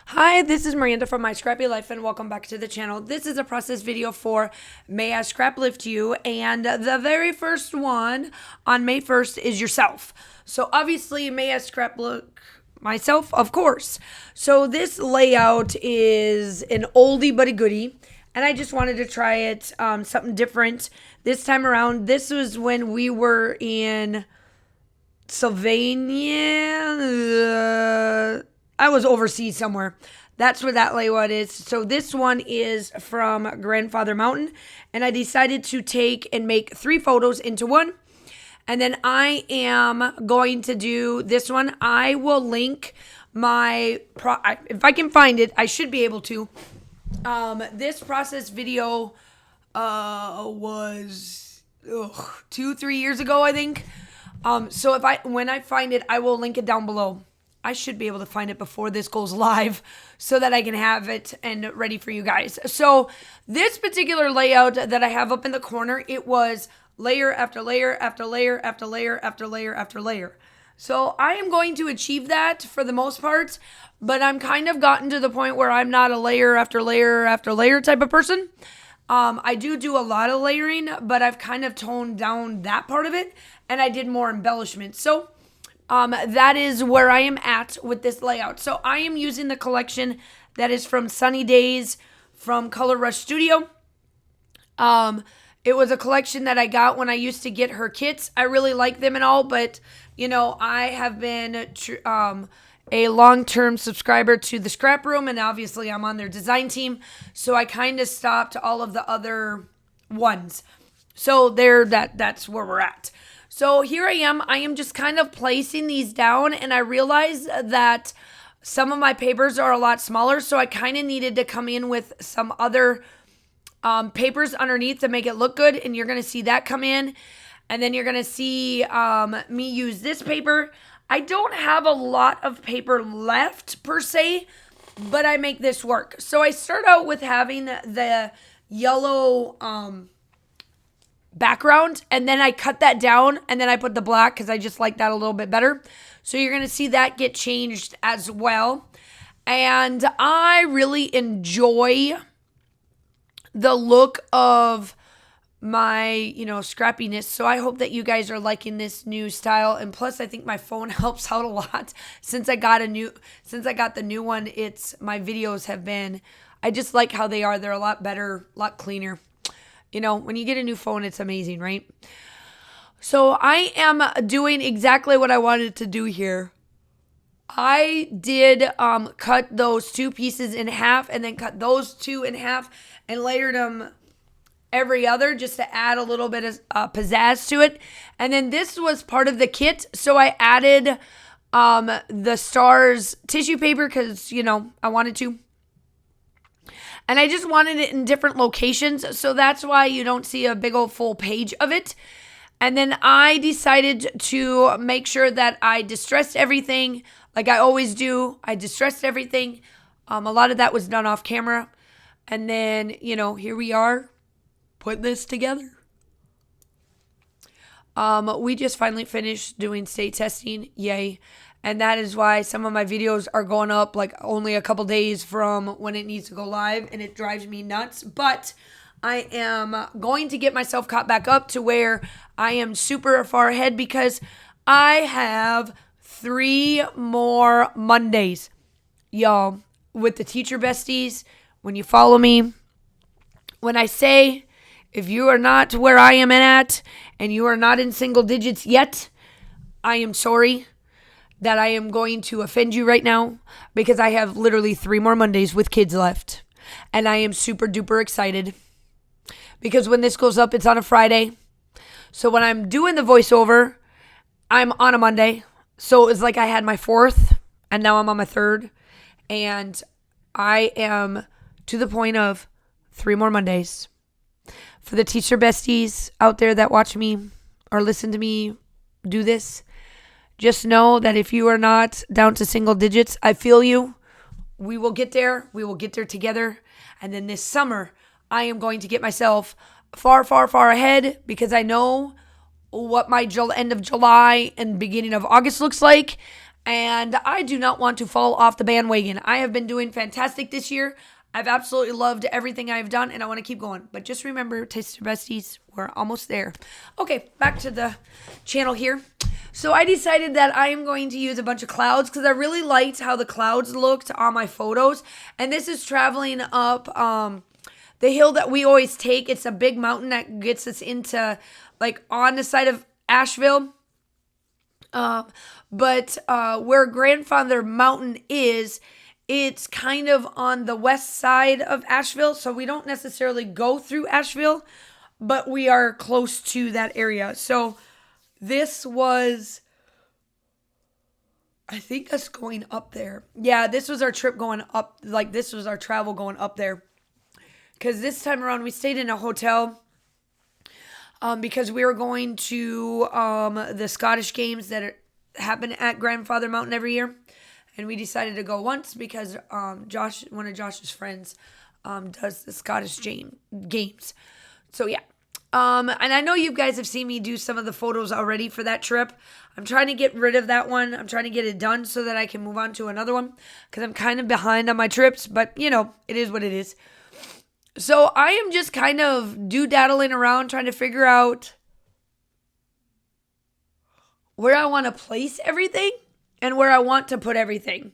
Hi, this is Miranda from My Scrappy Life and welcome back to the channel. This is a process video for May I Scraplift You, and the very first one on May 1st is yourself. So obviously May I Scrapbook myself, of course. So this layout is an oldie but a goodie, and I just wanted to try it, something different this time around. This was when we were in Sylvania. I was overseas somewhere. That's where that layout is. So this one is from Grandfather Mountain, and I decided to take and make 3 photos into one. And then I am going to do this one. I will link my if I can find it, I should be able to. This process video was 2-3 years ago, I think. So when I find it, I will link it down below. I should be able to find it before this goes live so that I can have it and ready for you guys. So this particular layout that I have up in the corner, it was layer after layer after layer after layer after layer after layer. So I am going to achieve that for the most part, but I'm kind of gotten to the point where I'm not a layer after layer after layer type of person. I do a lot of layering, but I've kind of toned down that part of it, and I did more embellishment. So that is where I am at with this layout. So I am using the collection that is from Sunny Days from Color Rush Studio. It was a collection that I got when I used to get her kits. I really like them and all, but I have been a long-term subscriber to the Scrap Room, and obviously I'm on their design team, so I kind of stopped all of the other ones. So that's where we're at. So here I am just kind of placing these down, and I realized that some of my papers are a lot smaller, so I kind of needed to come in with some other papers underneath to make it look good, and you're going to see that come in, and then you're going to see me use this paper. I don't have a lot of paper left per se, but I make this work. So I start out with having the yellow background, and then I cut that down, and then I put the black because I just like that a little bit better. So you're going to see that get changed as well. And I really enjoy the look of my, scrappiness. So I hope that you guys are liking this new style. And plus, I think my phone helps out a lot. Since I got the new one, my videos have been, I just like how they are. They're a lot better, a lot cleaner. When you get a new phone, it's amazing, right? So I am doing exactly what I wanted to do here. I did cut those 2 pieces in half, and then cut those 2 in half and layered them every other just to add a little bit of pizzazz to it. And then this was part of the kit, so I added the stars tissue paper because, I wanted to. And I just wanted it in different locations, so that's why you don't see a big old full page of it. And then I decided to make sure that I distressed everything like I always do. I distressed everything. A lot of that was done off camera. And then, here we are putting this together. We just finally finished doing state testing. Yay. And that is why some of my videos are going up like only a couple days from when it needs to go live, and it drives me nuts. But I am going to get myself caught back up to where I am super far ahead because I have 3 more Mondays. Y'all, with the teacher besties, when you follow me, when I say if you are not where I am at and you are not in single digits yet, I am sorry that I am going to offend you right now because I have literally 3 more Mondays with kids left. And I am super duper excited because when this goes up, it's on a Friday. So when I'm doing the voiceover, I'm on a Monday. So it's like I had my 4th and now I'm on my 3rd. And I am to the point of 3 more Mondays. For the teacher besties out there that watch me or listen to me do this, just know that if you are not down to single digits, I feel you. We will get there. We will get there together. And then this summer, I am going to get myself far, far, far ahead because I know what my end of July and beginning of August looks like. And I do not want to fall off the bandwagon. I have been doing fantastic this year. I've absolutely loved everything I've done, and I want to keep going. But just remember, Taster Besties, we're almost there. Okay, back to the channel here. So I decided that I am going to use a bunch of clouds because I really liked how the clouds looked on my photos. And this is traveling up the hill that we always take. It's a big mountain that gets us into, like, on the side of Asheville. But where Grandfather Mountain is, it's kind of on the west side of Asheville, so we don't necessarily go through Asheville, but we are close to that area. So this was, I think, us going up there. Yeah, this was our trip going up, like this was our travel going up there. Because this time around we stayed in a hotel because we were going to the Scottish games that happen at Grandfather Mountain every year. And we decided to go once because Josh, one of Josh's friends, does the Scottish games. So yeah. And I know you guys have seen me do some of the photos already for that trip. I'm trying to get rid of that one. I'm trying to get it done so that I can move on to another one because I'm kind of behind on my trips. But, you know, it is what it is. So I am just kind of do-daddling around trying to figure out where I want to place everything and where I want to put everything.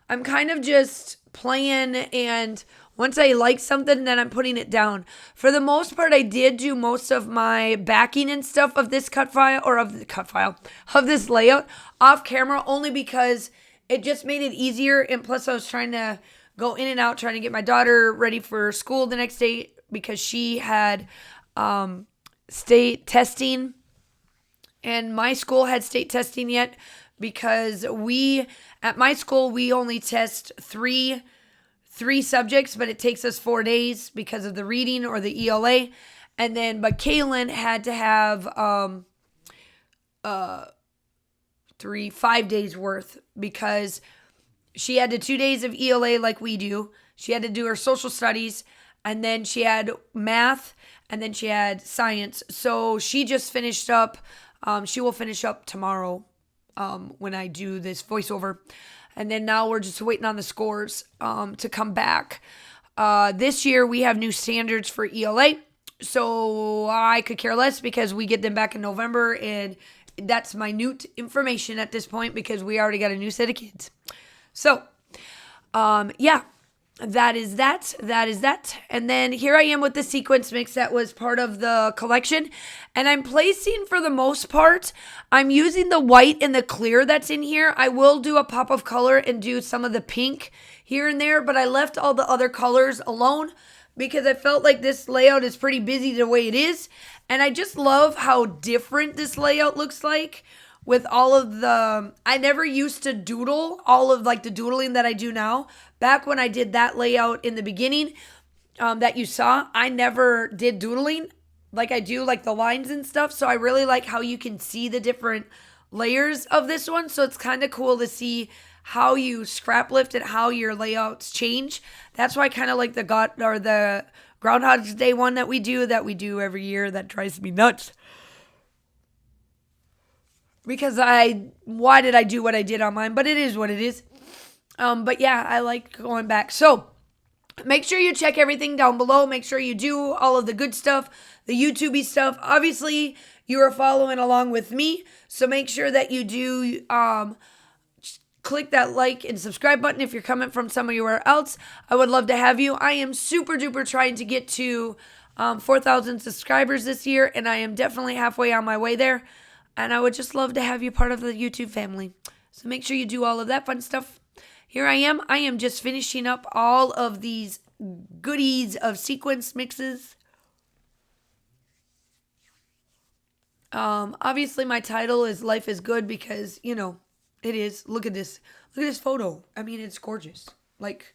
I'm kind of just playing, and once I like something, then I'm putting it down. For the most part, I did do most of my backing and stuff of this of this layout off camera, only because it just made it easier. And plus I was trying to go in and out, trying to get my daughter ready for school the next day because she had state testing, and my school had state testing yet. Because at my school, we only test three subjects, but it takes us 4 days because of the reading or the ELA. But Kaylin had to have 5 days worth because she had 2 days of ELA like we do. She had to do her social studies, and then she had math, and then she had science. So she just finished up. She will finish up tomorrow. When I do this voiceover. And then now we're just waiting on the scores to come back. This year we have new standards for ELA. So I could care less because we get them back in November. And that's minute information at this point because we already got a new set of kids. So, yeah. That is that. And then here I am with the sequence mix that was part of the collection. And I'm placing, for the most part, I'm using the white and the clear that's in here. I will do a pop of color and do some of the pink here and there, but I left all the other colors alone because I felt like this layout is pretty busy the way it is. And I just love how different this layout looks like. With all of I never used to doodle all of like the doodling that I do now. Back when I did that layout in the beginning that you saw, I never did doodling like I do like the lines and stuff. So I really like how you can see the different layers of this one. So it's kind of cool to see how you scrap lift and how your layouts change. That's why I kind of like the Groundhog's Day one that we do every year. That drives me nuts. Because why did I do what I did on mine? But it is what it is. But yeah, I like going back. So make sure you check everything down below. Make sure you do all of the good stuff, the YouTube-y stuff. Obviously, you are following along with me. So make sure that you do click that like and subscribe button if you're coming from somewhere else. I would love to have you. I am super duper trying to get to 4,000 subscribers this year. And I am definitely halfway on my way there. And I would just love to have you part of the YouTube family. So make sure you do all of that fun stuff. Here I am. I am just finishing up all of these goodies of sequence mixes. Obviously, my title is Life is Good because, you know, it is. Look at this. Look at this photo. I mean, it's gorgeous. Like,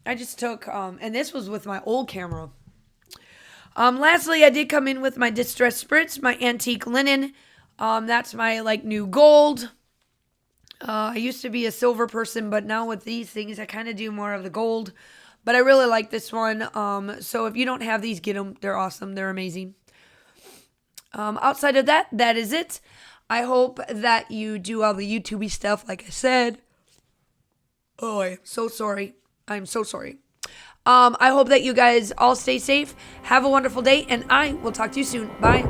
I just took, and this was with my old camera. Lastly, I did come in with my Distress Spritz, my antique linen. That's my like new gold. I used to be a silver person, but now with these things, I kind of do more of the gold. But I really like this one. So if you don't have these, get them. They're awesome. They're amazing. Outside of that, that is it. I hope that you do all the YouTubey stuff, like I said. Oh, I'm so sorry. I'm so sorry. I hope that you guys all stay safe. Have a wonderful day, and I will talk to you soon. Bye.